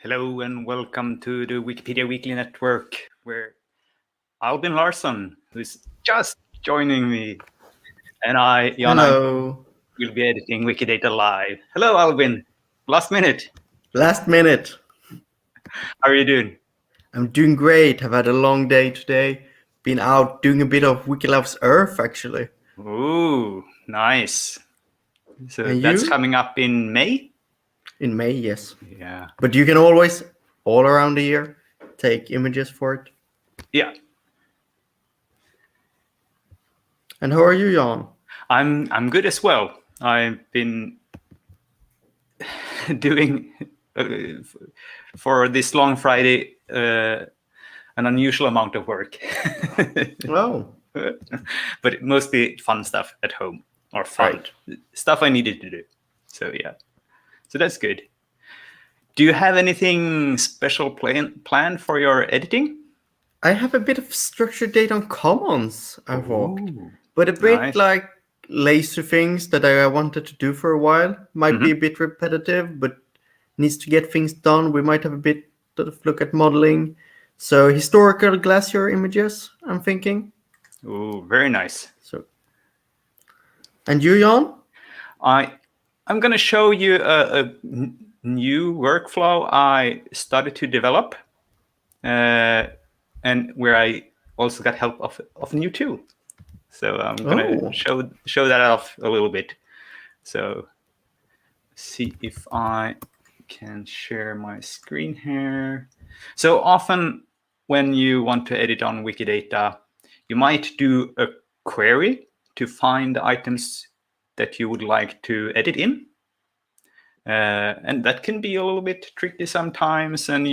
Hello and welcome to the Wikipedia Weekly Network, where Albin Larsson, who's just joining me, and I, Jan, Hello. will be editing Wikidata live. Hello, Albin. Last minute. Last minute. How are you doing? I'm doing great. I've had a long day today. Been out doing a bit of Wikilove's Earth, actually. Ooh, nice. So And that's you? coming up in May? In May, yes. Yeah. But you can always, all around the year, take images for it. Yeah. And how are you, Jan? I'm good as well. I've been doing for this long Friday an unusual amount of work. Oh, But mostly fun stuff at home, or fun stuff I needed to do. So yeah, so that's good. Do you have anything special planned for your editing? I have a bit of structured data on commons, I've walked. Ooh, But a bit nice. like laser things that I wanted to do for a while. Might be a Mhm. bit repetitive, but needs to get things done. We might have a bit of look at modeling. So historical glacier images, I'm thinking. Ooh, very nice. So, and you, Jan? I'm going to show you a new workflow I started to develop, and where I also got help of a new tool. So I'm going to show that off a little bit. So see if I can share my screen here. So often when you want to edit on Wikidata, you might do a query to find items that you would like to edit in. And that can be a little bit tricky sometimes. And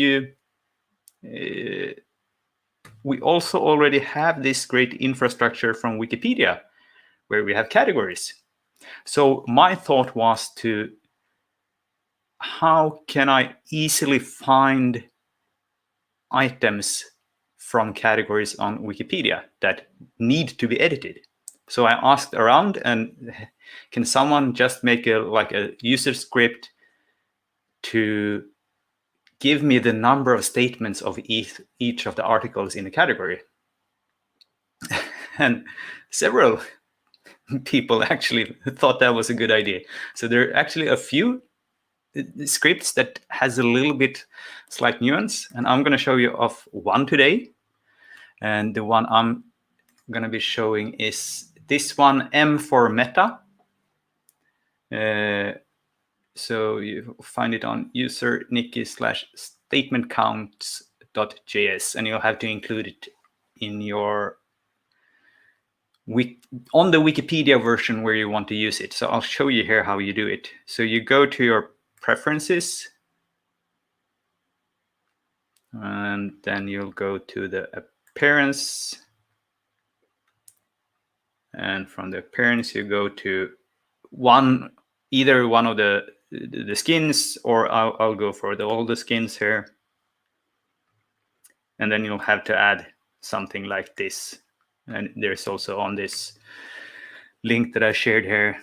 we also already have this great infrastructure from Wikipedia where we have categories. So my thought was how can I easily find items from categories on Wikipedia that need to be edited? So I asked around, and can someone just make a user script to give me the number of statements of each of the articles in the category? And several people actually thought that was a good idea. So there are actually a few scripts that has a little bit slight nuance, and I'm going to show you of one today. And the one I'm going to be showing is this one, M for meta. So you find it on user nikki/statementcounts.js, and you'll have to include it in your on the Wikipedia version where you want to use it. So I'll show you here how you do it. So you go to your preferences, and then you'll go to the appearance, and from the appearance you go to either one of the skins, or I'll go for all the skins here, and then you'll have to add something like this. And there's also on this link that I shared here,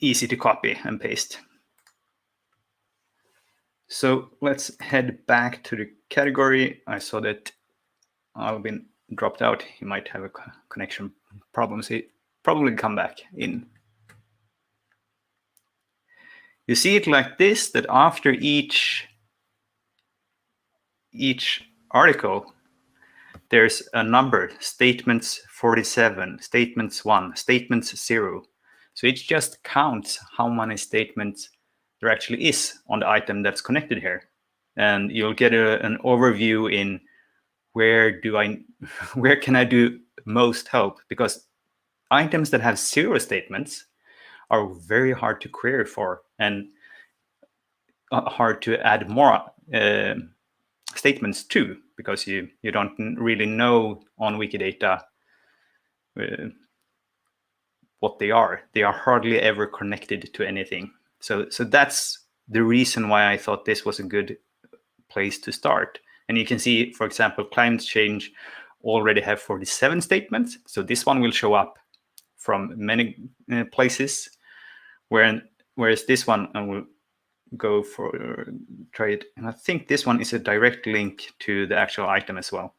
easy to copy and paste. So let's head back to the category. I saw that Albin dropped out. He might have a connection problems. He probably come back in. You see it like this, that after each article, there's a number, statements 47, statements 1, statements 0. So it just counts how many statements there actually is on the item that's connected here. And you'll get an overview in where can I do most help, because items that have 0 statements are very hard to query for, and hard to add more statements to, because you don't really know on Wikidata what they are. They are hardly ever connected to anything. So that's the reason why I thought this was a good place to start. And you can see, for example, climate change already have 47 statements. So this one will show up from many places, whereas this one will go for try it. And I think this one is a direct link to the actual item as well.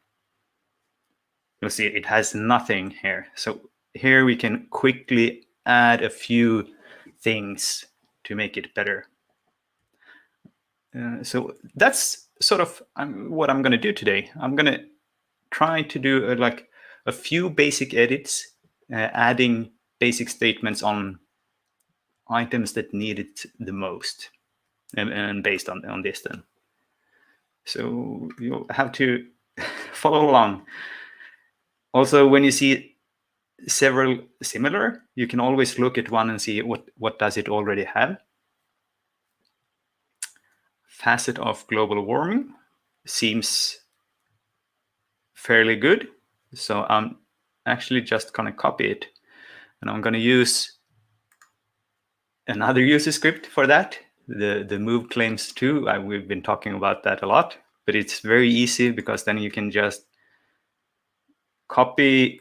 You'll see it has nothing here. So here we can quickly add a few things to make it better. So that's sort of what I'm going to do today. I'm going to try to do like a few basic edits, adding basic statements on items that need it the most, and based on this then. So you'll have to follow along. Also, when you see several similar, you can always look at one and see what does it already have. Facet of global warming seems fairly good. So I'm actually just going to copy it, and I'm going to use another user script for that, the move claims too. We've been talking about that a lot, but it's very easy because then you can just copy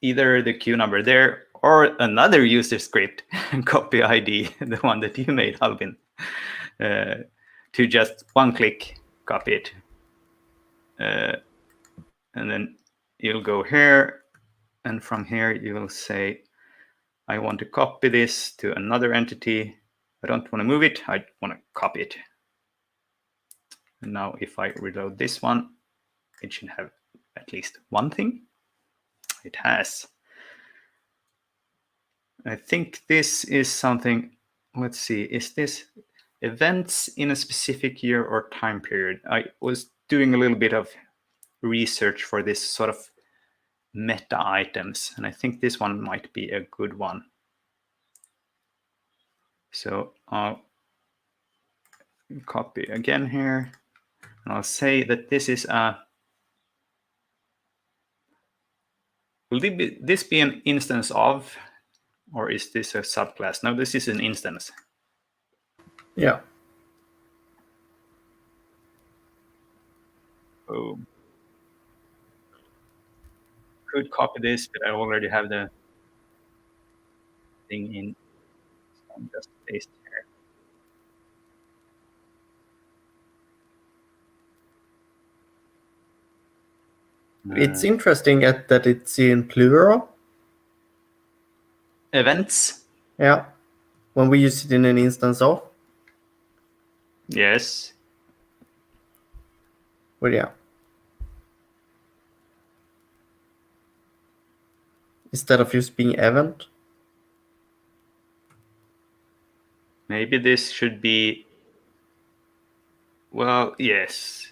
either the queue number there or another user script and copy ID, the one that you made, Albin, to just one click copy it. And then you'll go here, and from here you will say, I want to copy this to another entity. I don't want to move it, I want to copy it. And now if I reload this one, it should have at least one thing. It has. I think this is something, let's see, is this events in a specific year or time period? I was doing a little bit of research for this sort of meta items, and I think this one might be a good one. So I'll copy again here, and I'll say that this is a, will this be an instance of, or is this a subclass? No, this is an instance. Yeah. Oh, could copy this, but I already have the thing in. So I'm just paste here. It's interesting that it's in plural. Events. Yeah. When we use it in an instance of. Yes. But yeah. Instead of just being event. Maybe this should be, well, yes.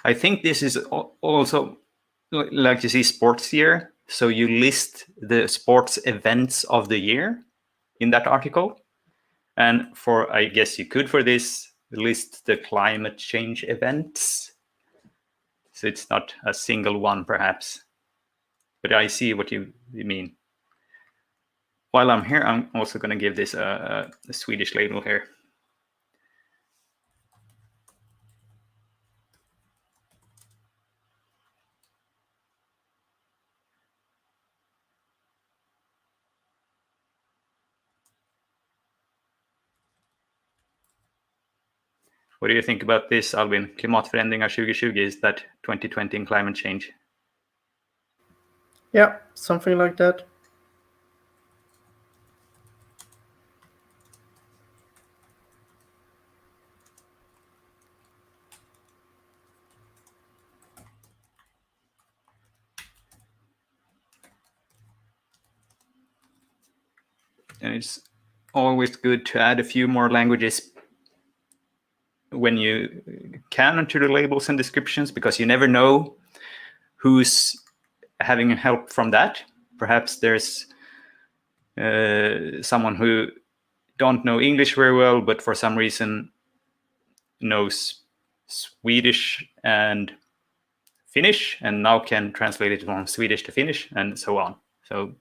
I think this is also, like you see, sports year. So you list the sports events of the year in that article. And for, I guess you could for this, list the climate change events. So it's not a single one, perhaps. But I see what you mean. While I'm here, I'm also going to give this a Swedish label here. What do you think about this, Albin? Klimatförändringar 2020, is that 2020 in climate change? Yeah, something like that. And it's always good to add a few more languages when you can to the labels and descriptions, because you never know who's having help from that. Perhaps there's someone who don't know English very well, but for some reason knows Swedish and Finnish, and now can translate it from Swedish to Finnish, and so on. So,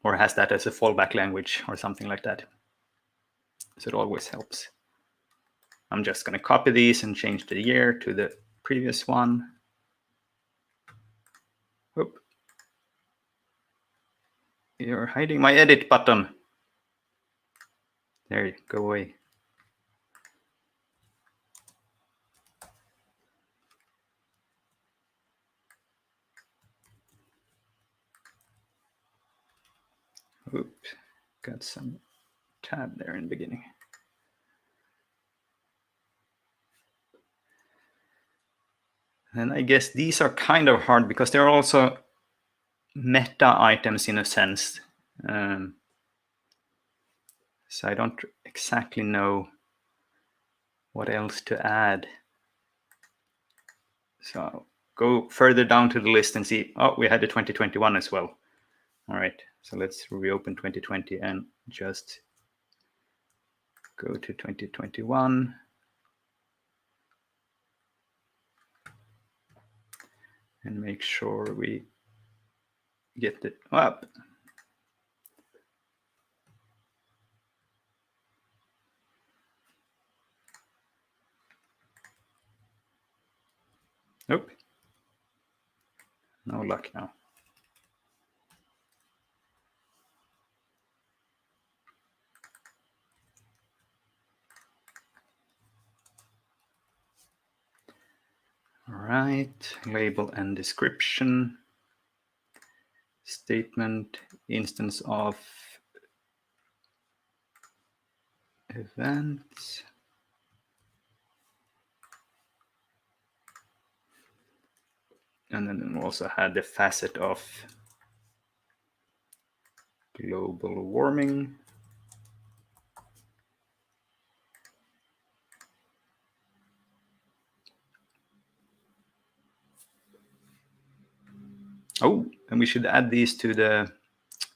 or has that as a fallback language or something like that. So it always helps. I'm just going to copy these and change the year to the previous one. Oop. You're hiding my edit button. There, go away. Oops, got some tab there in the beginning. And I guess these are kind of hard because they're also meta items in a sense. So I don't exactly know what else to add. So I'll go further down to the list and see, oh, we had the 2021 as well. All right, so let's reopen 2020 and just go to 2021. And make sure we get it up. Nope. No luck now. All right, label and description. Statement, instance of events. And then we also had the facet of global warming. Oh, and we should add these to the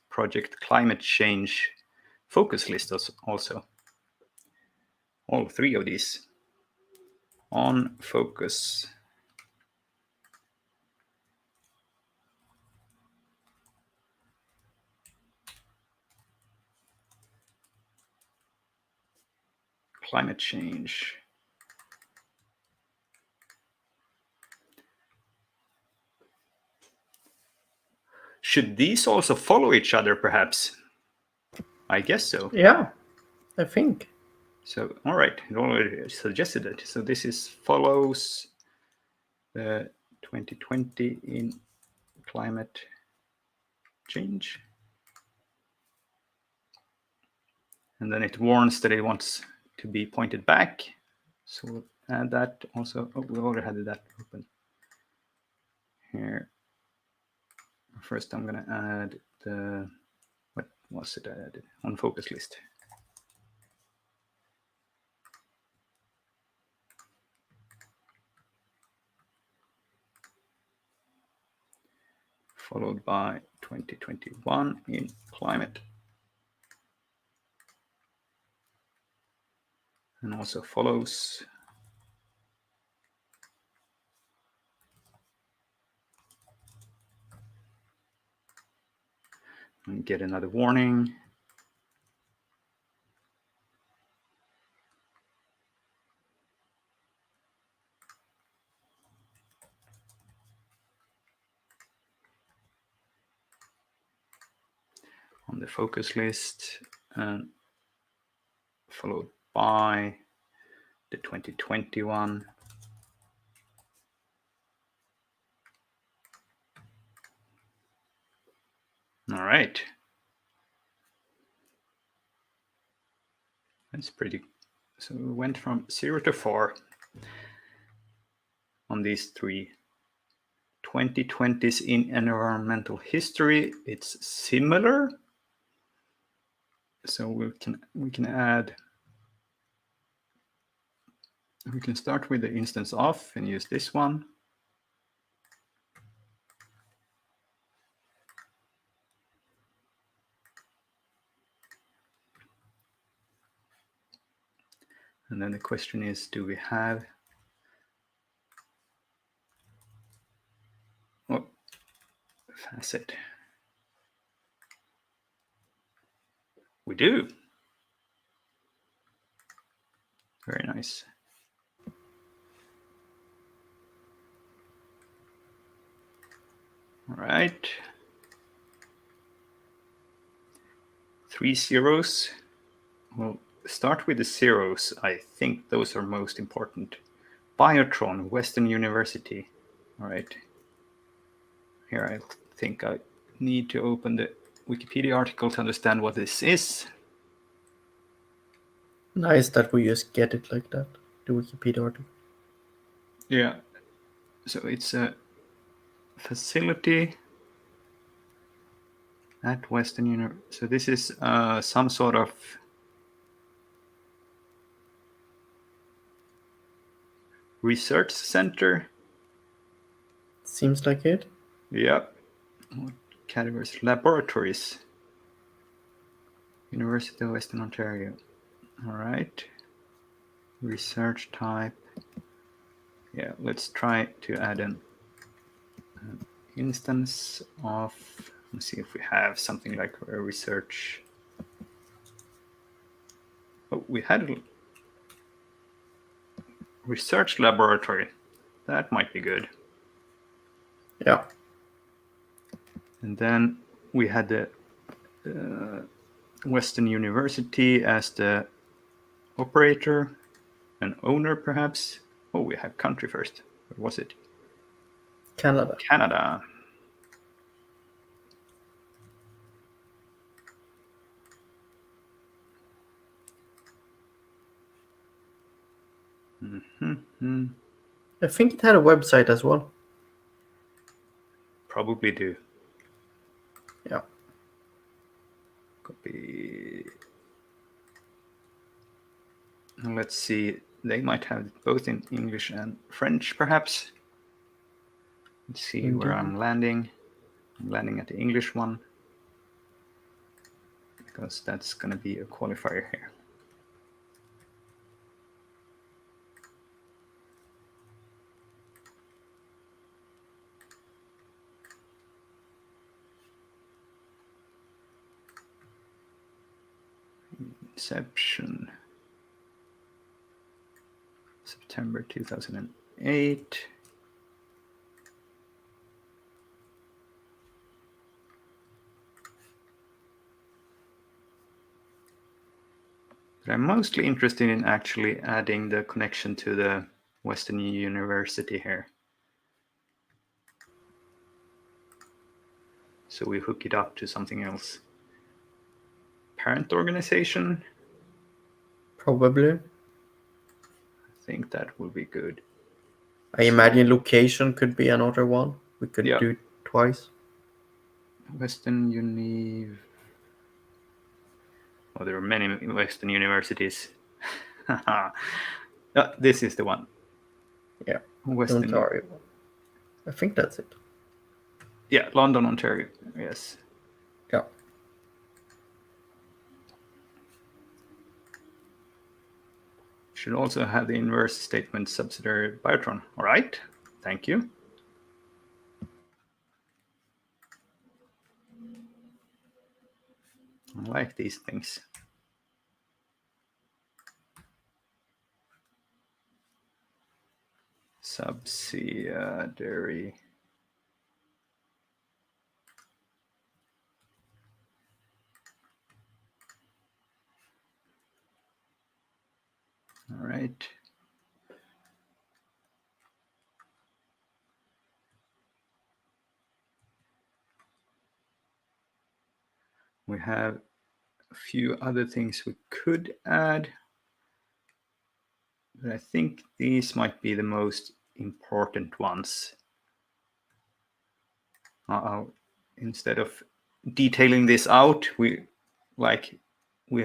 project climate change focus list also. All three of these on focus. Climate change. Should these also follow each other, perhaps? I guess so. Yeah, I think. So, all right, it already suggested it. So this is follows the 2020 in climate change. And then it warns that it wants to be pointed back. So we'll add that also. Oh, we already had that open. Here. First, I'm going to add the, what was it I added? On focus list. Followed by 2021 in climate. And also follows and get another warning. On the focus list and followed by the 2021. All right. That's pretty. So we went from 0 to 4 on these three. 2020s in environmental history. It's similar. So we can add. We can start with the instance of and use this one. And then the question is, do we have facet? We do. Very nice. All right. 3 zeros. We'll start with the zeros. I think those are most important. Biotron, Western University. All right. Here I think I need to open the Wikipedia article to understand what this is. Nice that we just get it like that, the Wikipedia article. Yeah. So it's a facility at Western University. So this is some sort of research center. Seems like it. Yeah. What categories? Laboratories. University of Western Ontario. All right. Research type. Yeah, let's try to add an instance of, let's see if we have something like a research. Oh, we had a research laboratory. That might be good. Yeah. And then we had the Western University as the operator and owner, perhaps. Oh, we have country first. What was it? Canada. Canada. Mm-hmm. I think it had a website as well. Probably do. Yeah. Copy. Let's see. They might have it both in English and French, perhaps. Let's see where I'm landing. I'm landing at the English one, because that's going to be a qualifier here. Inception. September 2008. But I'm mostly interested in actually adding the connection to the Western University here. So we hook it up to something else. Parent organization? Probably. I think that will be good. I imagine location could be another one. We could do it twice. Western Uni. Oh, there are many Western universities. This is the one. Yeah. Western Ontario. I think that's it. Yeah, London, Ontario. Yes. Yeah. Should also have the inverse statement subsidiary Biotron. All right. Thank you. I like these things. Subsidiary. All right. We have a few other things we could add, but I think these might be the most important ones. Instead of detailing this out, we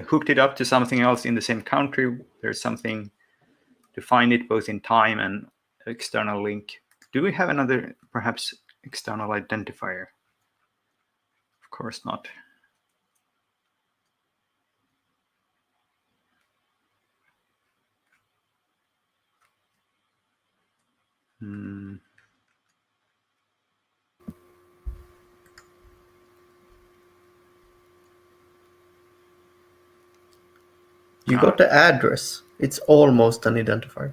hooked it up to something else in the same country. There's something to find it both in time and external link. Do we have another, perhaps, external identifier? Of course not. You got the address. It's almost an identifier.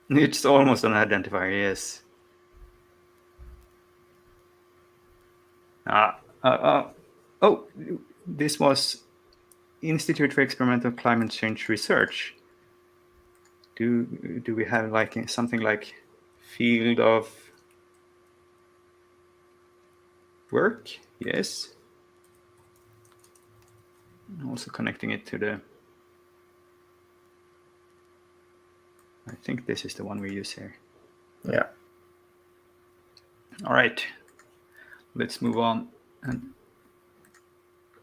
It's almost an identifier, yes. Oh, this was Institute for Experimental Climate Change Research. Do we have like something like field of work? Yes. Also connecting it to the. I think this is the one we use here. Yeah. All right. Let's move on and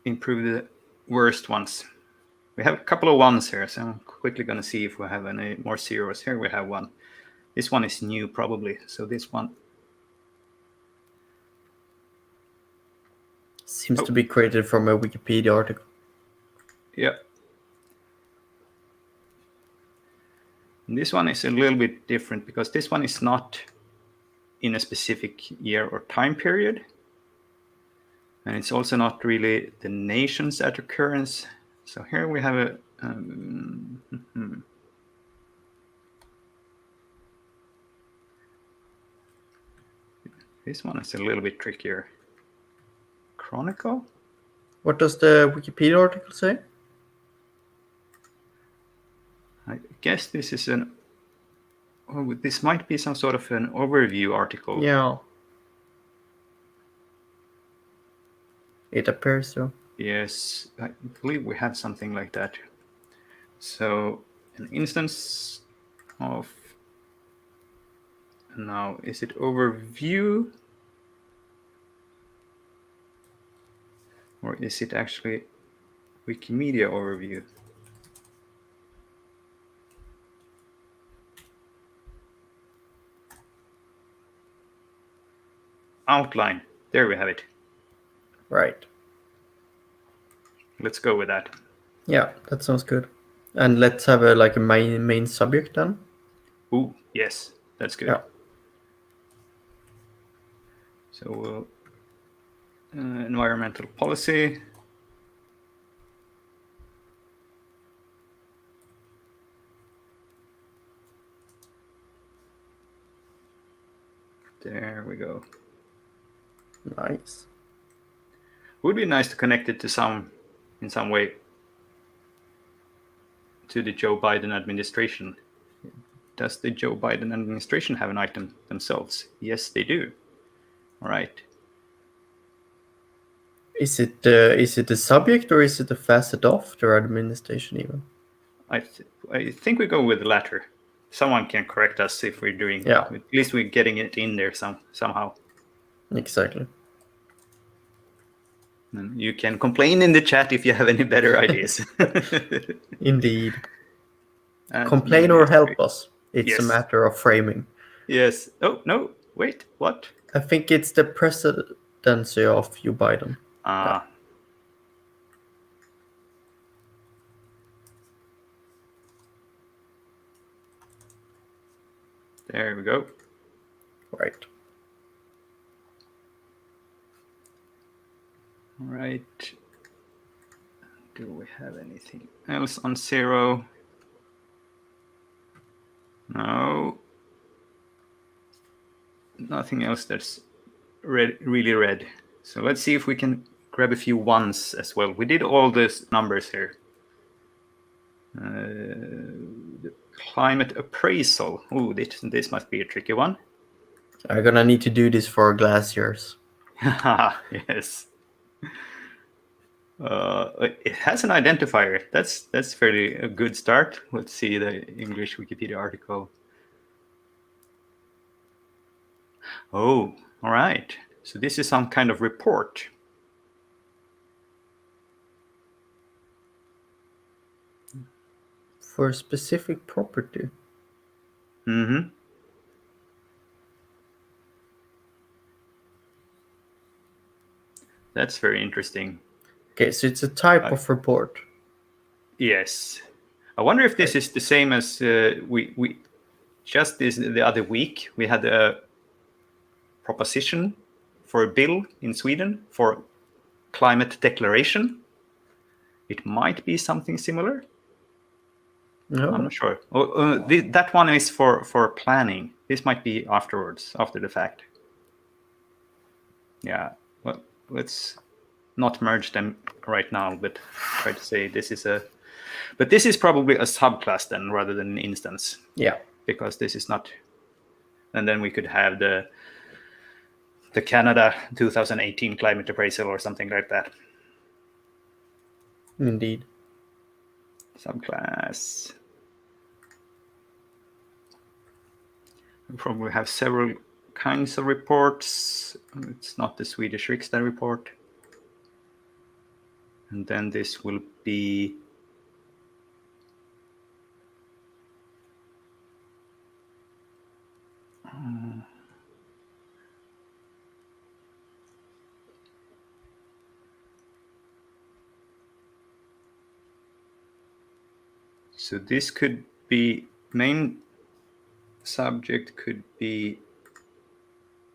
improve the worst ones. We have a couple of ones here, so I'm quickly going to see if we have any more zeros. Here we have one. This one is new, probably. So this one seems to be created from a Wikipedia article. Yeah. And this one is a little bit different because this one is not in a specific year or time period. And it's also not really the nations at occurrence. So here we have a this one is a little bit trickier. Chronicle? What does the Wikipedia article say? I guess this is this might be some sort of an overview article. Yeah. It appears so. Yes, I believe we have something like that. So an instance of, now is it overview? Or is it actually Wikimedia overview? Outline, there we have it. Right. Let's go with that. Yeah, that sounds good. And let's have a main subject then. Ooh, yes, that's good. Yeah. So we'll environmental policy. There we go. Nice. Would be nice to connect it to in some way to the Joe Biden administration. Does the Joe Biden administration have an item themselves? Yes, they do. All right. Is it the subject or is it a facet of their administration even? I think we go with the latter. Someone can correct us if we're doing. Yeah. At least we're getting it in there somehow. Exactly. And you can complain in the chat if you have any better ideas. Indeed. Complain or help us. It's a matter of framing. Yes. Oh, no. Wait, what? I think it's the presidency of Joe Biden. Yeah. There we go. Right. All right. Do we have anything else on zero? No. Nothing else that's really red. So let's see if we can grab a few ones as well. We did all these numbers here. The climate appraisal. Oh, this must be a tricky one. I'm gonna need to do this for glaciers. Yes. It has an identifier. That's fairly a good start. Let's see the English Wikipedia article. Oh, all right. So this is some kind of report. For a specific property. Mm-hmm. That's very interesting. Okay, so it's a type of report. Yes. I wonder if this is the same as we just the other week we had a proposition for a bill in Sweden for climate declaration. It might be something similar. No. I'm not sure. That one is for planning. This might be afterwards, after the fact. Yeah. Well, let's not merge them right now, but try to say this is a. But this is probably a subclass then, rather than an instance. Yeah. Because this is not. And then we could have the Canada 2018 climate appraisal or something like that. Indeed. Subclass. We probably have several kinds of reports. It's not the Swedish Riksdag report. And then this will be so this could be main subject could be,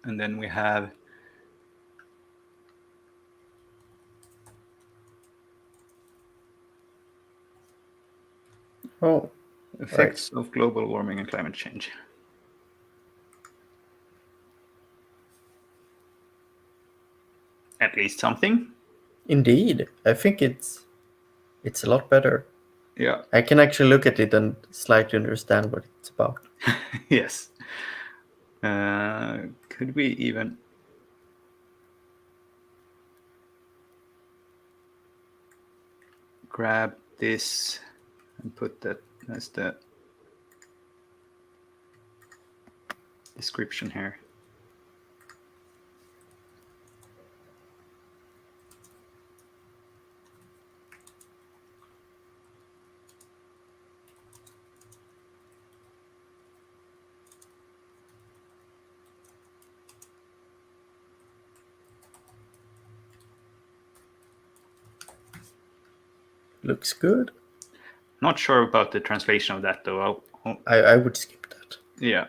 and then we have effects of global warming and climate change. At least something. Indeed. I think it's a lot better. Yeah. I can actually look at it and slightly understand what it's about. Yes. Could we even grab this and put that as the description here? Looks good. Not sure about the translation of that though. I would skip that. Yeah.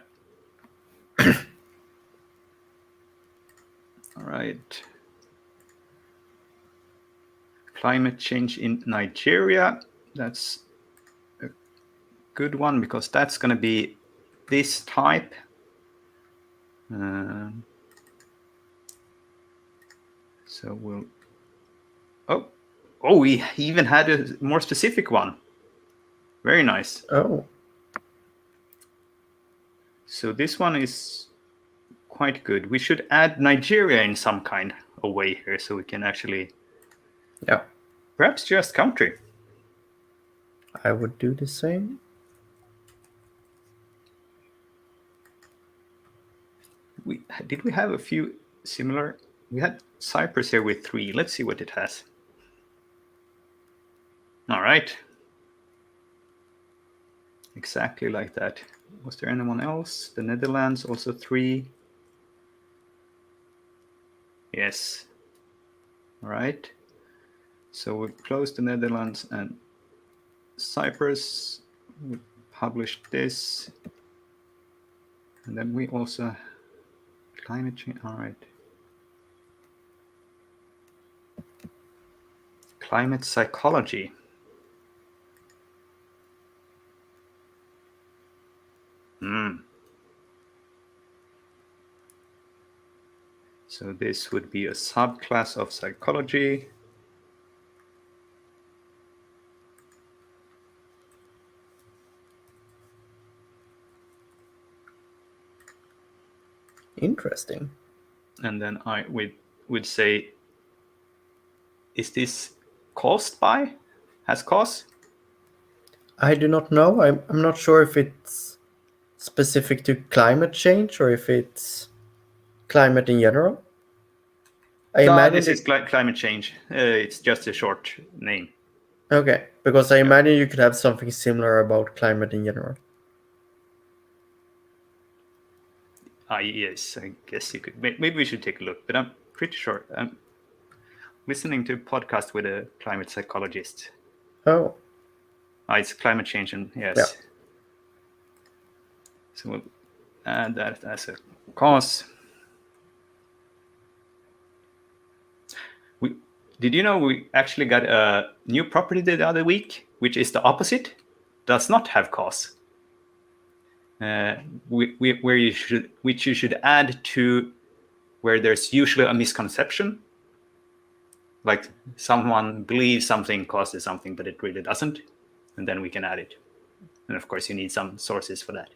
All right. Climate change in Nigeria. That's a good one because that's going to be this type. So we'll. Oh, we even had a more specific one. Very nice. Oh. So this one is quite good. We should add Nigeria in some kind of way here so we can actually. Yeah. Perhaps just country. I would do the same. Did we have a few similar? We had Cyprus here with 3. Let's see what it has. All right. Exactly like that. Was there anyone else? The Netherlands also 3. Yes. All right. So we closed the Netherlands and Cyprus. We published this. And then we also climate change. All right. Climate psychology. So this would be a subclass of psychology. Interesting. And then I would say, is this caused by? Has cause? I do not know. I'm not sure if it's specific to climate change or if it's climate in general. I imagine this is climate change. It's just a short name. Okay, because I imagine you could have something similar about climate in general. Yes, I guess you could. Maybe we should take a look, but I'm pretty sure. I'm listening to a podcast with a climate psychologist. Oh. It's climate change, and yes. Yeah. So we'll add that as a cause. Did you know we actually got a new property the other week, which is the opposite? Does not have cause. Which you should add to where there's usually a misconception. like someone believes something causes something, but it really doesn't, and then we can add it. And of course, you need some sources for that.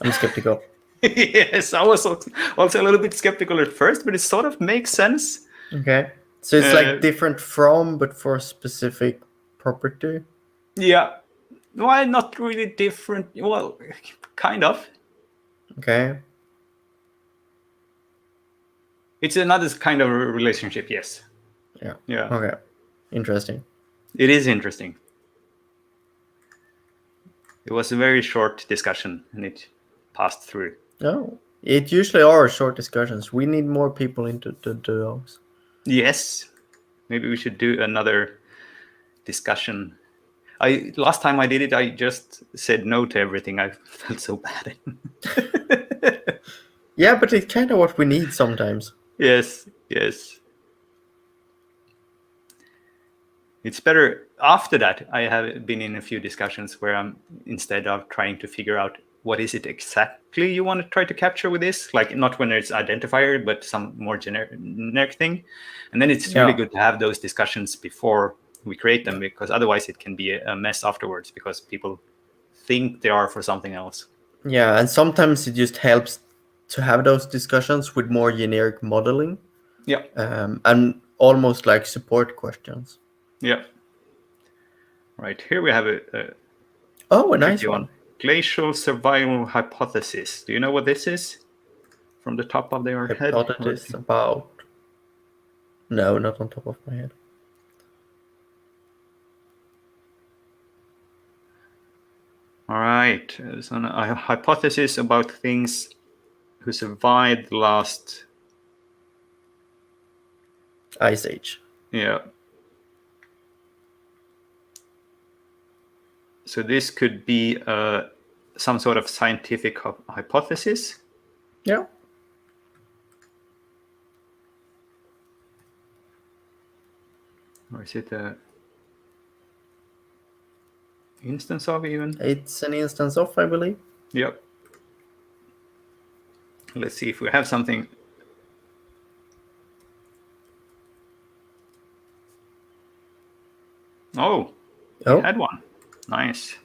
I'm skeptical. Yes, I was also a little bit skeptical at first, but it sort of makes sense. Okay. So it's like different from, but for a specific property. Yeah. Why not really different? Well, kind of. Okay. It's another kind of relationship, yes. Yeah. Yeah. Okay. Interesting. It is interesting. It was a very short discussion and it passed through. No. It usually are short discussions. We need more people into those. Yes. Maybe we should do another discussion. Last time I did it, I just said no to everything. I felt so bad. Yeah, but it's kind of what we need sometimes. Yes. It's better after that. I have been in a few discussions where I'm, instead of trying to figure out what is it exactly you want to try to capture with this, like not when it's identifier, but some more generic thing. And then it's really good to have those discussions before we create them, because otherwise it can be a mess afterwards because people think they are for something else. Yeah, and sometimes it just helps to have those discussions with more generic modeling. Yeah. And almost like support questions. Yeah. Right. Here we have a nice one. Glacial survival hypothesis. Do you know what this is? From the top of their head? Hypothesis about... No, not on top of my head. All right. So a hypothesis about things who survived the last Ice Age. Yeah. So this could be some sort of scientific hypothesis. Yeah. Or is it a instance of even? It's an instance of, I believe. Yep. Let's see if we have something. Oh, we had one. Nice.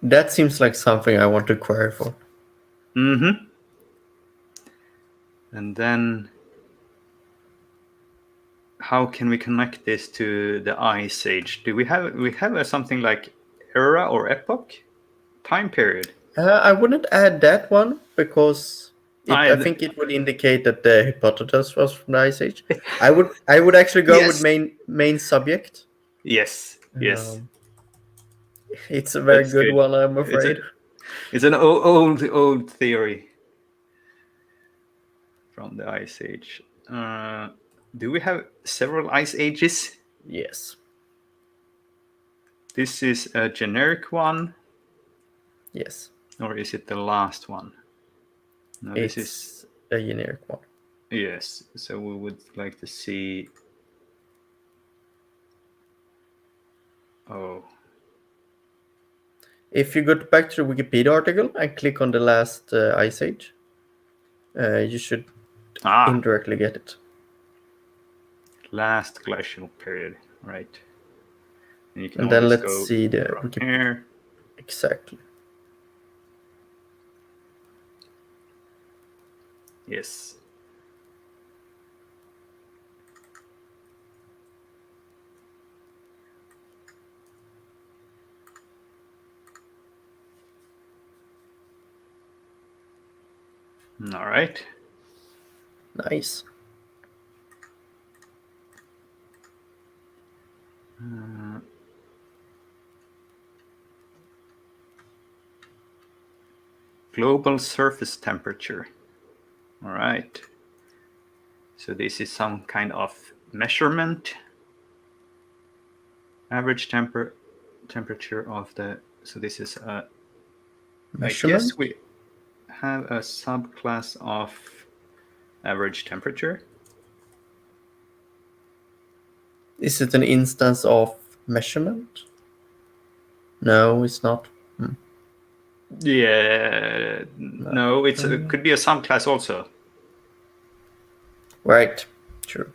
That seems like something I want to query for. Mm-hmm. And then how can we connect this to the Ice Age? Do we have something like era or epoch? Time period? I wouldn't add that one because I think it would indicate that the hypothesis was from the Ice Age. I would actually go with main subject. Yes. It's a very good one, I'm afraid. It's an old theory from the Ice Age. Do we have several Ice Ages? Yes. This is a generic one? Yes. Or is it the last one? No, this is a generic one. Yes. So we would like to see... Oh. If you go back to the Wikipedia article and click on the last Ice Age, you should indirectly get it. Last glacial period, right? And, you can and then let's see the here. Exactly. Yes. All right. Nice. Global surface temperature. All right. So this is some kind of measurement. Average temperature of the... So this is a measurement. I guess we have a subclass of average temperature. Is it an instance of measurement? No, it's not. Yeah, no, it could be a subclass also. Right. True.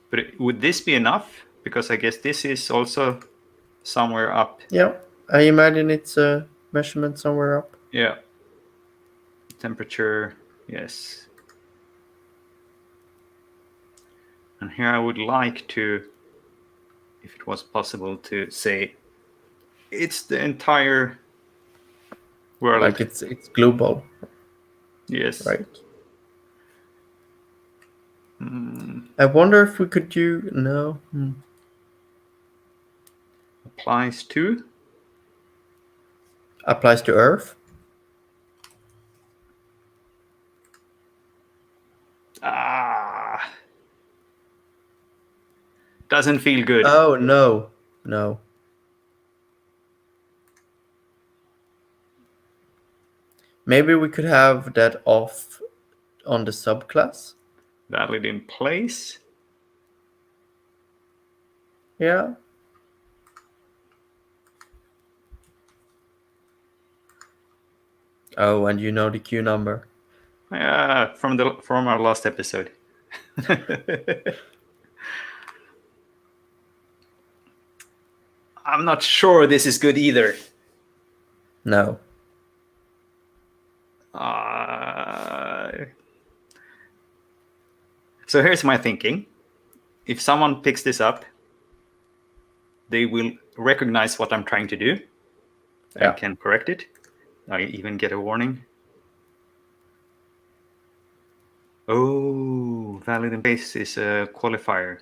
But would this be enough? Because I guess this is also somewhere up. Yeah. I imagine it's a measurement somewhere up. Yeah. Temperature, yes. And here I would like to, if it was possible, to say it's the entire world. Like it's global, Yes. right? I wonder if we could do no. Applies to. Applies to Earth. Ah. Doesn't feel good. Oh no. No. Maybe we could have that off on the subclass. Valid in place. Yeah. Oh, and you know the queue number. Yeah, from our last episode. I'm not sure this is good either. No. So here's my thinking. If someone picks this up, they will recognize what I'm trying to do and Yeah. can correct it. I even get a warning. Oh, valid in base is a qualifier.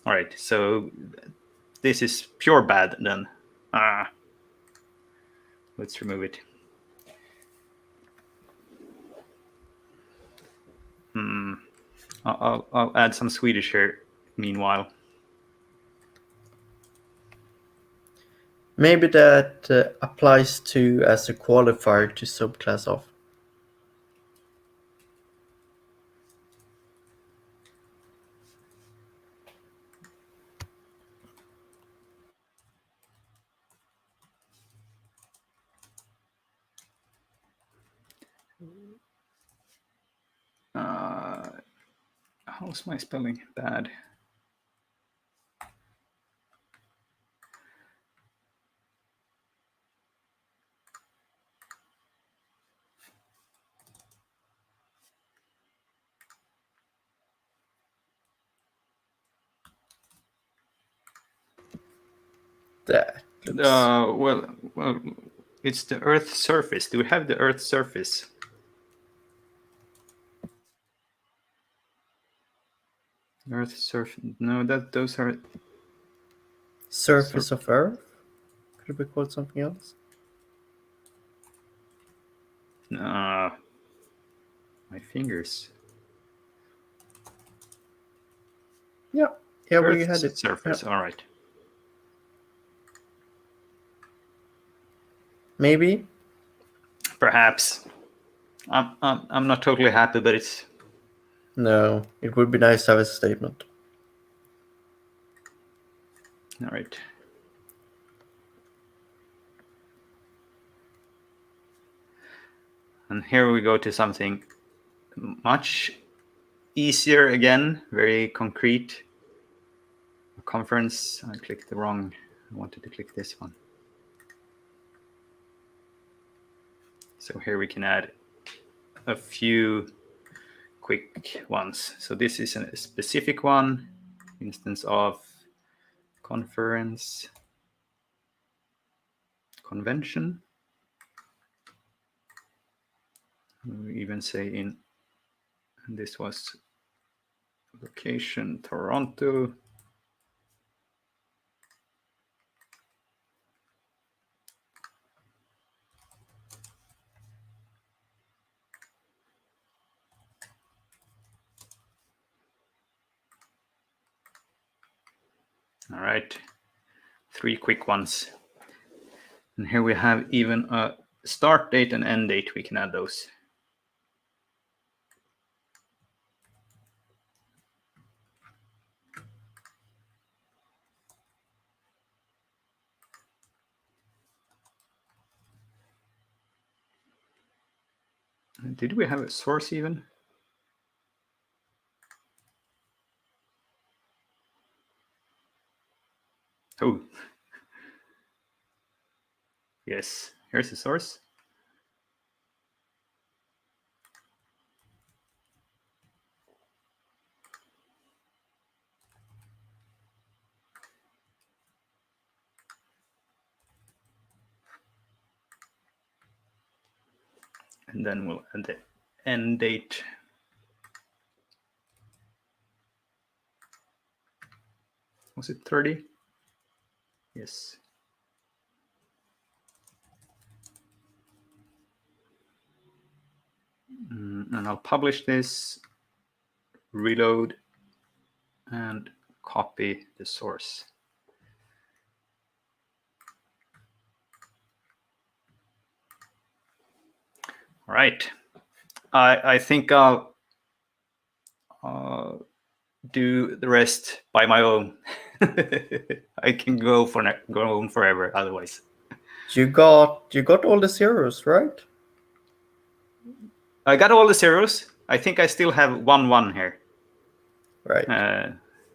All right, so this is pure bad then. Let's remove it. I'll add some Swedish here meanwhile. Maybe that applies to as a qualifier to subclass of. How's my spelling? Bad. That looks. Well, it's the Earth's surface. Do we have the Earth's surface? Earth's surface. No, those are. Surface of Earth? Could it be called something else? My fingers. Yeah. Yeah, where you Earth's had it. surface. Yeah. All right. Maybe. Perhaps. I'm not totally happy, but it's. No, it would be nice to have a statement. All right. And here we go to something much easier again, very concrete. Conference. I clicked the wrong. I wanted to click this one. So here we can add a few quick ones. So this is a specific one, instance of conference convention. We even say in, and this was location Toronto. All right, 3 quick ones. And here we have even a start date and end date. We can add those. Did we have a source even? Oh, yes. Here's the source. And then we'll add the end date. Was it 30? Yes. And I'll publish this, reload, and copy the source. All right. I think I'll do the rest by my own. I can go on forever otherwise. You got all the zeros, right? I got all the zeros. I think I still have 1 here. Right.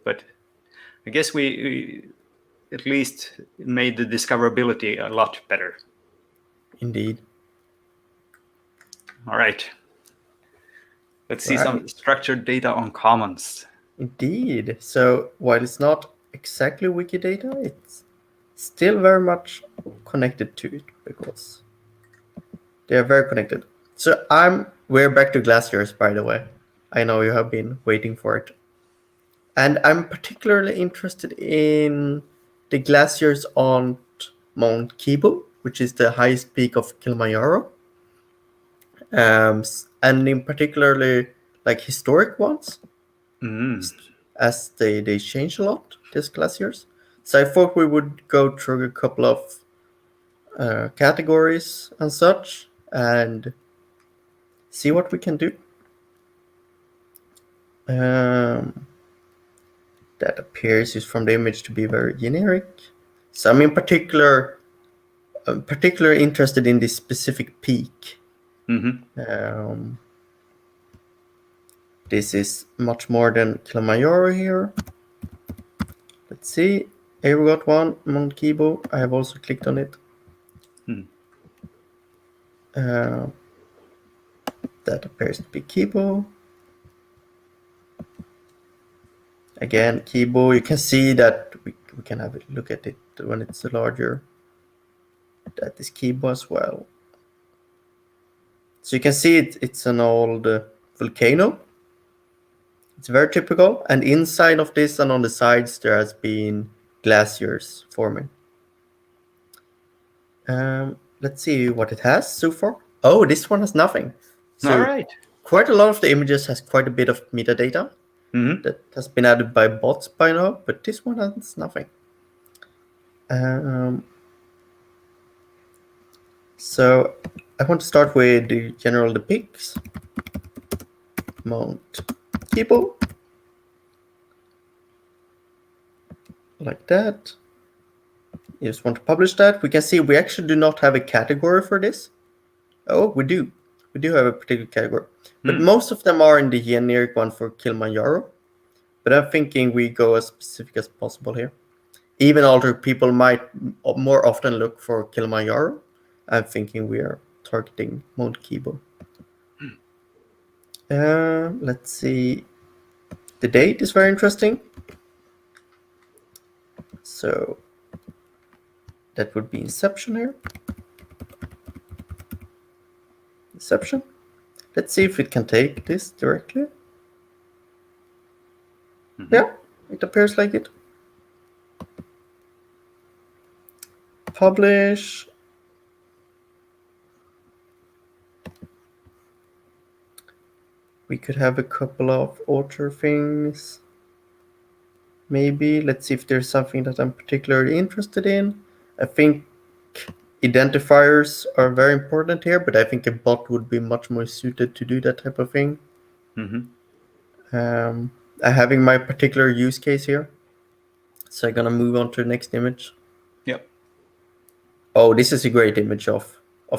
But I guess we at least made the discoverability a lot better. Indeed. All right. Let's see Right. some structured data on commons. Indeed. So while it's not exactly Wikidata, it's still very much connected to it because they are very connected. So we're back to glaciers, by the way. I know you have been waiting for it. And I'm particularly interested in the glaciers on Mount Kibo, which is the highest peak of Kilimanjaro. And in particularly like historic ones, as they change a lot, these glaciers. So I thought we would go through a couple of categories and such and see what we can do. That appears is from the image to be very generic. So I'm particularly interested in this specific peak. This is much more than Kilimanjaro here. Let's see. Here we got one, Mount Kibo. I have also clicked on it. That appears to be Kibo. Again, Kibo, you can see that we can have a look at it when it's larger. That is Kibo as well. So you can see it's an old volcano. It's very typical. And inside of this and on the sides, there has been glaciers forming. Let's see what it has so far. Oh, this one has nothing. So all right. Quite a lot of the images has quite a bit of metadata that has been added by bots by now, but this one has nothing. So I want to start with the general depicts. Mount Kibo. Like that. You just want to publish that. We can see we actually do not have a category for this. Oh, we do. We do have a particular category. But most of them are in the generic one for Kilimanjaro. But I'm thinking we go as specific as possible here. Even although people might more often look for Kilimanjaro, I'm thinking we are targeting Mount Kibo. Let's see. The date is very interesting. So that would be inception here. Inception. Let's see if it can take this directly. Yeah, it appears like it. Publish. We could have a couple of author things. Maybe. Let's see if there's something that I'm particularly interested in. I think identifiers are very important here, but I think a bot would be much more suited to do that type of thing. I'm having my particular use case here. So I'm gonna move on to the next image. Yep. Oh, this is a great image of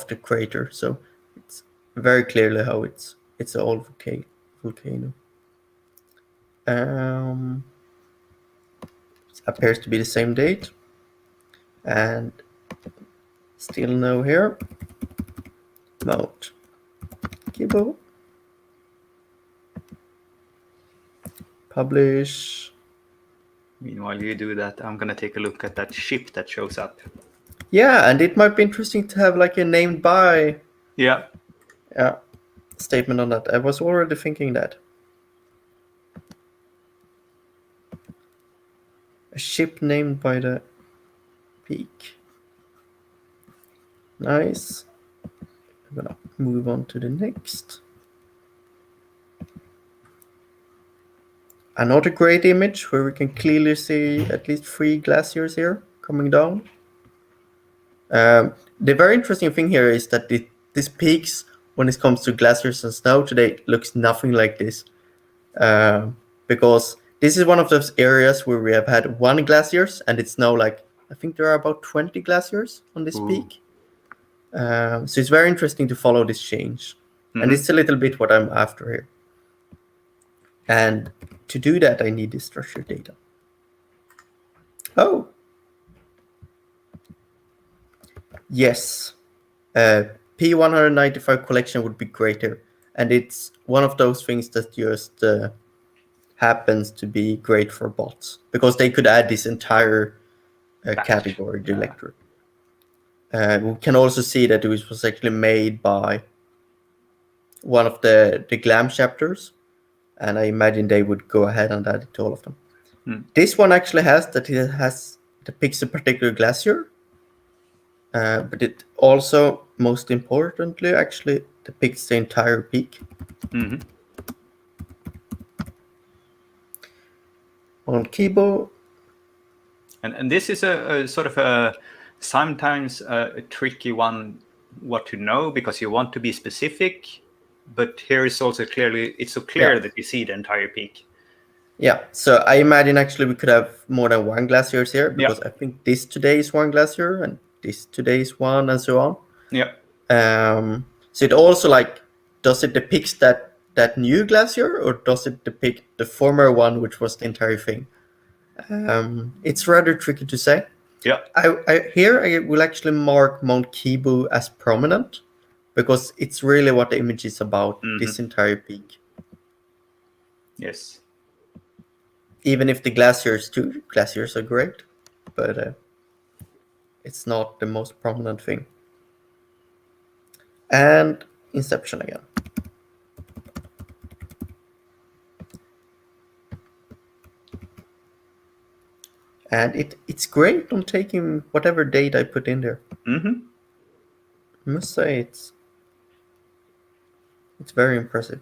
the crater. So very clearly how it's an old volcano. It appears to be the same date, and still no here. Mount Kibo. Publish. Meanwhile, you do that. I'm gonna take a look at that ship that shows up. Yeah, and it might be interesting to have like a named by Yeah. statement on that. I was already thinking that. A ship named by the peak. Nice. I'm gonna move on to the next. Another great image where we can clearly see at least 3 glaciers here coming down. The very interesting thing here is that these peaks, when it comes to glaciers and snow today, looks nothing like this. Because this is one of those areas where we have had 1 glaciers, and it's now like, I think there are about 20 glaciers on this peak. So it's very interesting to follow this change. And it's a little bit what I'm after here. And to do that, I need this structured data. Oh. Yes. P195 collection would be greater. And it's one of those things that just happens to be great for bots. Because they could add this entire category directory. We can also see that it was actually made by one of the GLAM chapters. And I imagine they would go ahead and add it to all of them. This one actually depicts a particular glacier, but it also, most importantly, actually depicts the entire peak. On Kibo. And this is a sort of a sometimes a tricky one what to know, because you want to be specific. But here is also it's so clear that you see the entire peak. Yeah, so I imagine actually we could have more than 1 glaciers here, because I think this today is 1 glacier and this today is 1, and so on. Yeah. So it also does it depict that new glacier, or does it depict the former one, which was the entire thing? It's rather tricky to say. Yeah. I will actually mark Mount Kibu as prominent, because it's really what the image is about, this entire peak. Yes. Even if the glaciers are great, but it's not the most prominent thing. And Inception again. And it's great on taking whatever data I put in there. I must say it's very impressive.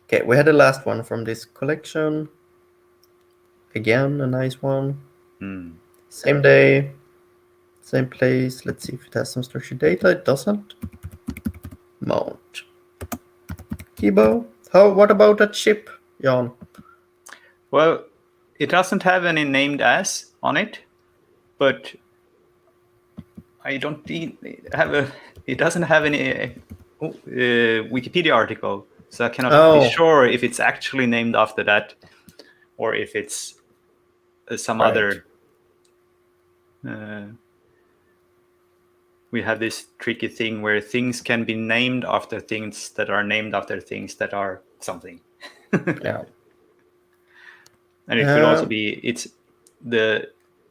Okay, we had the last one from this collection. Again, a nice one. Same day, same place. Let's see if it has some structured data. It doesn't. Mount Kibo. What about that ship, Jan? Well, it doesn't have any named as on it, but I don't have it doesn't have any Wikipedia article, so I cannot be sure if it's actually named after that, or if it's some other. We have this tricky thing where things can be named after things that are named after things that are something. Yeah. And it could also be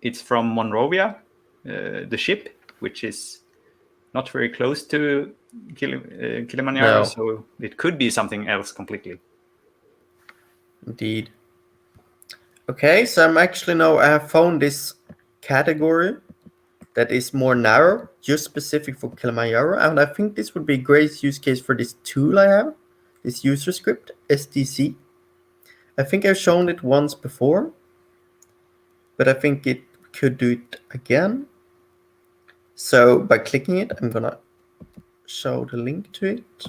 it's from Monrovia, the ship, which is not very close to Kilimanjaro, so it could be something else completely. Indeed. Okay, so I have found this category that is more narrow, just specific for Kilimanjaro, and I think this would be a great use case for this tool I have, this user script, SDC. I think I've shown it once before, but I think it could do it again. So by clicking it, I'm gonna show the link to it.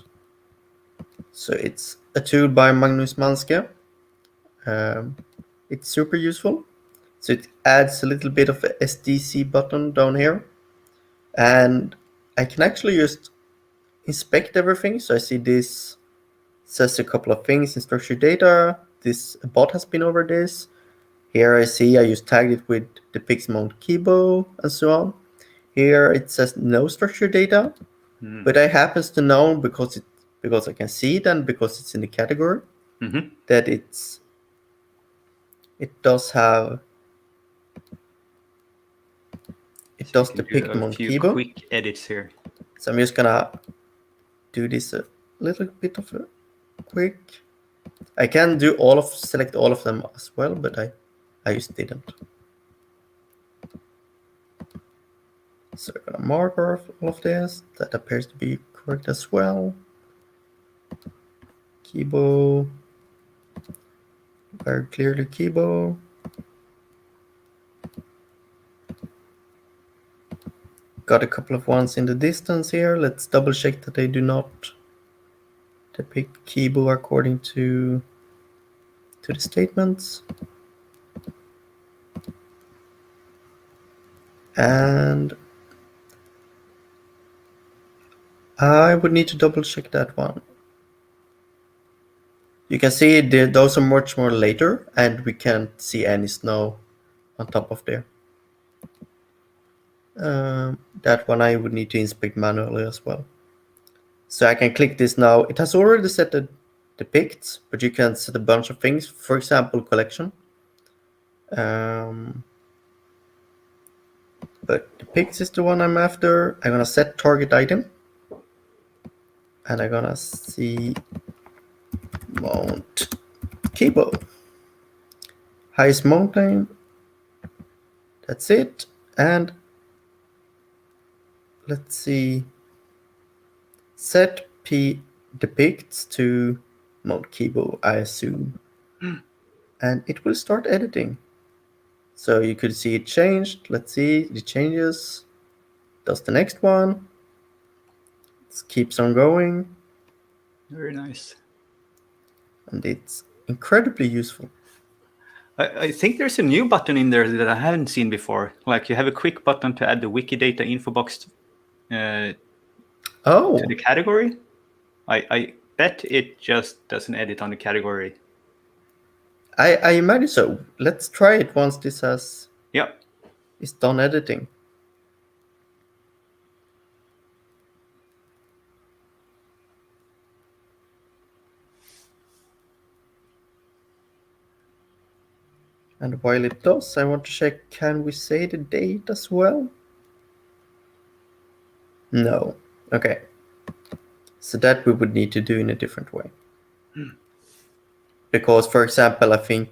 So it's a tool by Magnus Manske. It's super useful. So it adds a little bit of a SDC button down here. And I can actually just inspect everything. So I see this says a couple of things in structured data. This bot has been over this. Here I see I just tagged it with depicts mount keyboard and so on. Here it says no structured data, but I happens to know because I can see it and because it's in the category that it does have it does depict a mount few keyboard. quick edits here. So I'm just gonna do this a little bit of a quick. I can do select all of them as well, but I just didn't. So I'm gonna mark all of this. That appears to be correct as well. Keyboard, very clearly keyboard. Got a couple of ones in the distance here. Let's double check that they do not depict keyboard according to the statements. And I would need to double check that one. You can see those are much more later, and we can't see any snow on top of there. That one I would need to inspect manually as well. So I can click this now. It has already set the depicts, but you can set a bunch of things. For example, collection. But depicts is the one I'm after. I'm gonna set target item, and I'm gonna see mount keyboard. Highest mountain. That's it. And let's see. Set p depicts to mount keyboard, I assume. And it will start editing. So you could see it changed. Let's see the changes. Does the next one. It keeps on going. Very nice. And it's incredibly useful. I think there's a new button in there that I haven't seen before. Like you have a quick button to add the Wikidata infobox to the category. I bet it just doesn't edit on the category. I imagine so. Let's try it once this Yep. is done editing. And while it does, I want to check, can we say the date as well? No. Okay. So that we would need to do in a different way. Because, for example, I think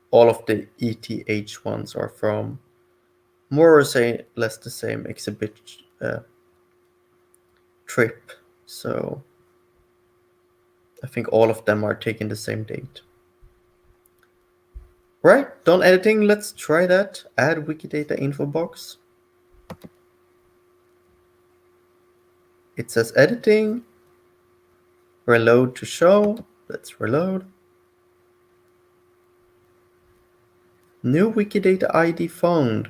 all of the ETH ones are from more or less the same exhibit trip. So I think all of them are taking the same date. Right, done editing. Let's try that. Add Wikidata info box. It says editing. Reload to show. Let's reload. New Wikidata ID found.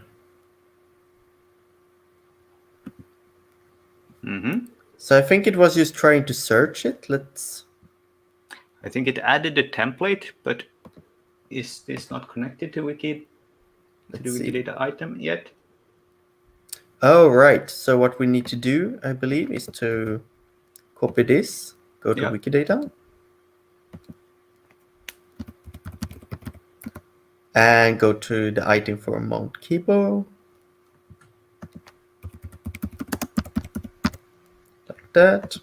So I think it was just trying to search it. I think it added the template, but is this not connected to the Wikidata item yet? Oh, right. So what we need to do, I believe, is to copy this, go to Wikidata, and go to the item for mount keyboard. Like that.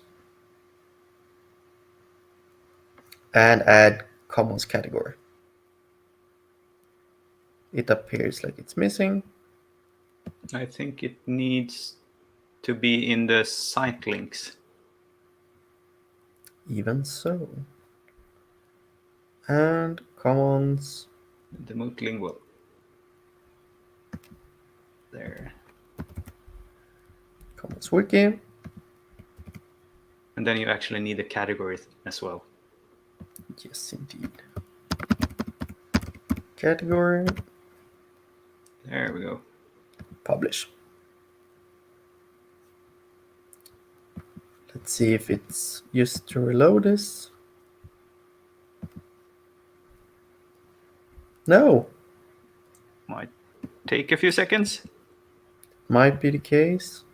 And add commons category. It appears like it's missing. I think it needs to be in the site links. Even so. And commons. The multilingual. There. Commons wiki. And then you actually need a category as well. Yes, indeed. Category. There we go. Publish. Let's see if it's used to reload this. No, Might take a few seconds. might be the case.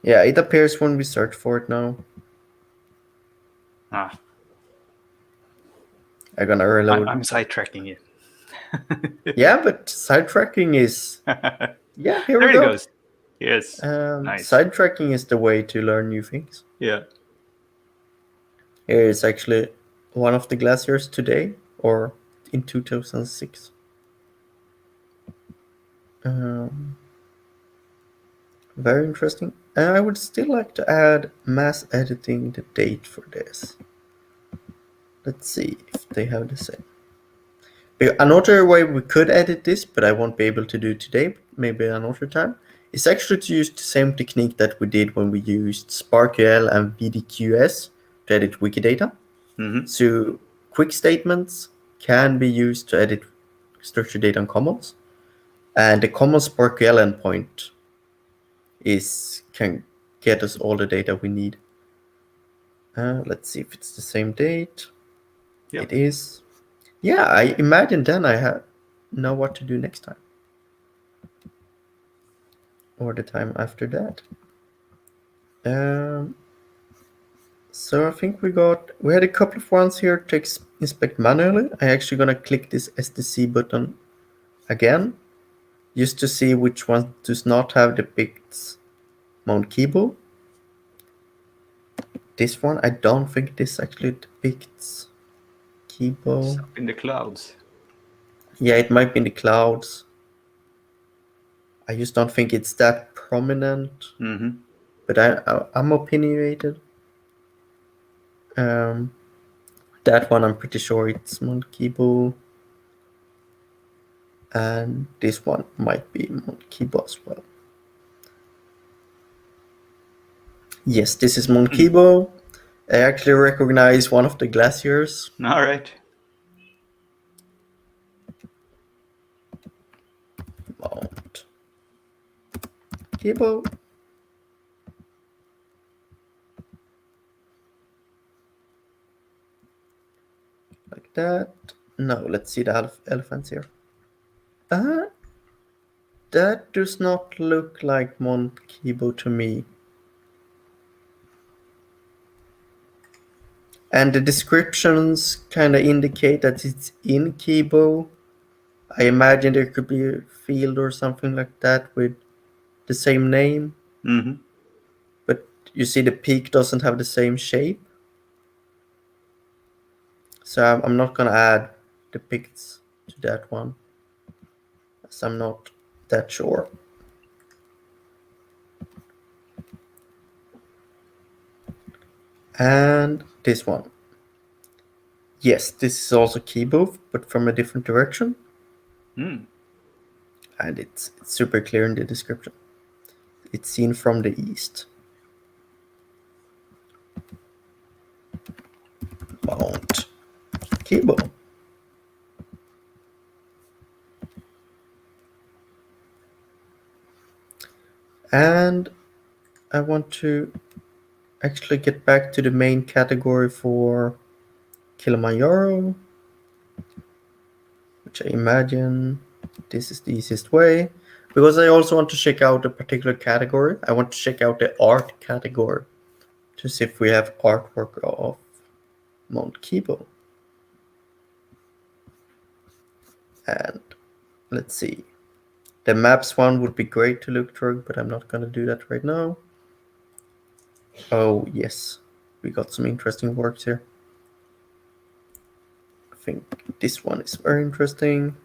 Yeah, it appears when we search for it now. Ah, I'm gonna reload. I'm sidetracking it. Yeah, but sidetracking is. Yeah, here There we it go. goes. Yes. Nice. Sidetracking is the way to learn new things. Yeah. Here is actually one of the glaciers today, or in 2006. Very interesting. And I would still like to add mass editing the date for this. Let's see if they have the same. Another way we could edit this, but I won't be able to do today, maybe another time, is actually to use the same technique that we did when we used SparkQL and VDQS to edit Wikidata. Mm-hmm. So quick statements can be used to edit structured data on commons. And the common SparkQL endpoint can get us all the data we need. Let's see if it's the same date. Yep. It is. Yeah, I imagine then I know what to do next time. Or the time after that. So I think we had a couple of ones here to inspect manually. I'm actually gonna click this STC button again, just to see which one does not have depicts Mount Kibo. This one, I don't think this actually depicts Kibo. It's up in the clouds. Yeah, it might be in the clouds. I just don't think it's that prominent. Mm-hmm. But I'm opinionated. That one I'm pretty sure it's Mount Kibo. And this one might be Mount Kibo as well. Yes, this is Mount Kibo. I actually recognize one of the glaciers. All right. Mount Kibo. Like that. No, let's see the elephants here. That does not look like Mount Kibo to me. And the descriptions kind of indicate that it's in Kibo. I imagine there could be a field or something like that with the same name. Mm-hmm. But you see the peak doesn't have the same shape. So I'm not going to add depicts to that one, as I'm not that sure. And this one. Yes, this is also Kibo, but from a different direction. And it's super clear in the description. It's seen from the east. Mount Kibo. And I want to actually get back to the main category for Kilimanjaro, which I imagine this is the easiest way, because I also want to check out a particular category. I want to check out the art category to see if we have artwork of Mount Kibo. And let's see. The maps one would be great to look through, but I'm not going to do that right now. Oh, yes. We got some interesting works here. I think this one is very interesting.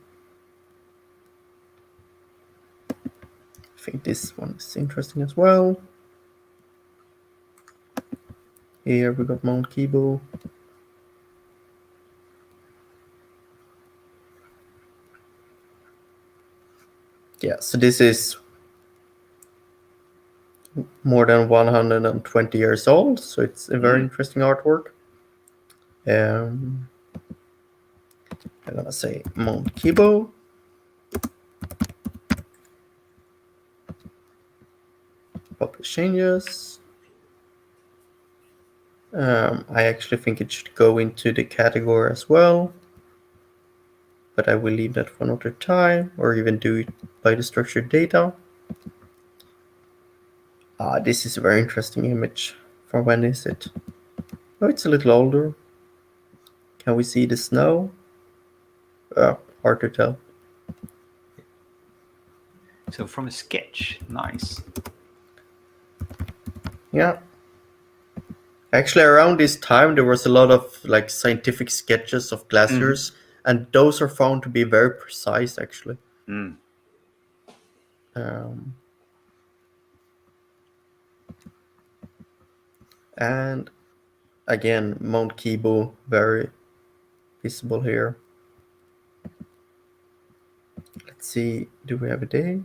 I think this one is interesting as well. Here we got Mount Kibo. Yeah, so this is more than 120 years old, so it's a very interesting artwork. I'm gonna say Mount Kibo. Publish. changes. I actually think it should go into the category as well, but I will leave that for another time, or even do it by the structured data. This is a very interesting image. From when is it? Oh, it's a little older. Can we see the snow? Hard to tell. So from a sketch, nice. Yeah. Actually, around this time, there was a lot of like scientific sketches of glaciers, and those are found to be very precise, actually. Mm. And again, Mount Kibo, very visible here. Let's see, do we have a date?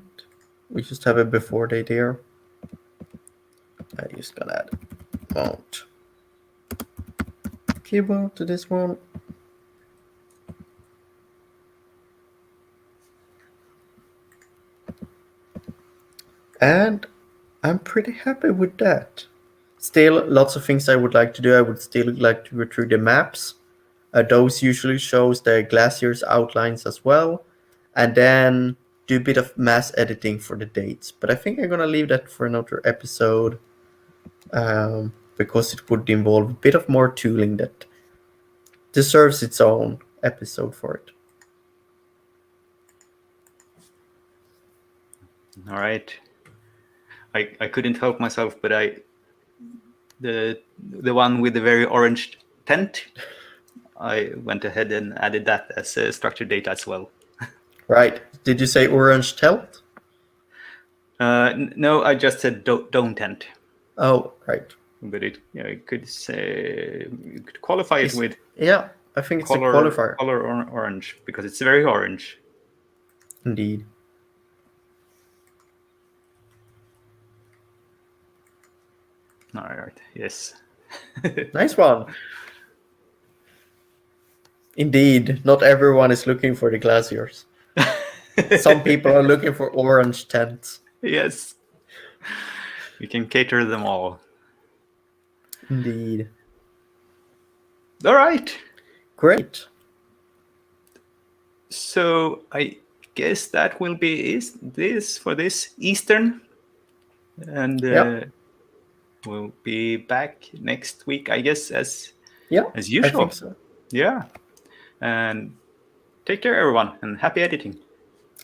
We just have a before date here. I'm just gonna add Mount Kibo to this one. And I'm pretty happy with that. Still, lots of things I would like to do. I would still like to go through the maps. Those usually shows the glaciers outlines as well. And then do a bit of mass editing for the dates. But I think I'm going to leave that for another episode because it would involve a bit of more tooling that deserves its own episode for it. All right. I couldn't help myself, but the one with the very orange tent, I went ahead and added that as structured data as well. Right. Did you say orange telt? No, I just said dome tent. Oh, right. But you could say, you could qualify it with. Yeah, I think it's a qualifier. Color orange, because it's very orange. Indeed. All right. Yes. Nice one. Indeed, not everyone is looking for the glaciers. Some people are looking for orange tents. Yes. We can cater them all. Indeed. All right. Great. So I guess that will be this for this Eastern. And we'll be back next week, I guess, as usual. I think so. Yeah. And take care, everyone, and happy editing.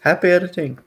Happy editing.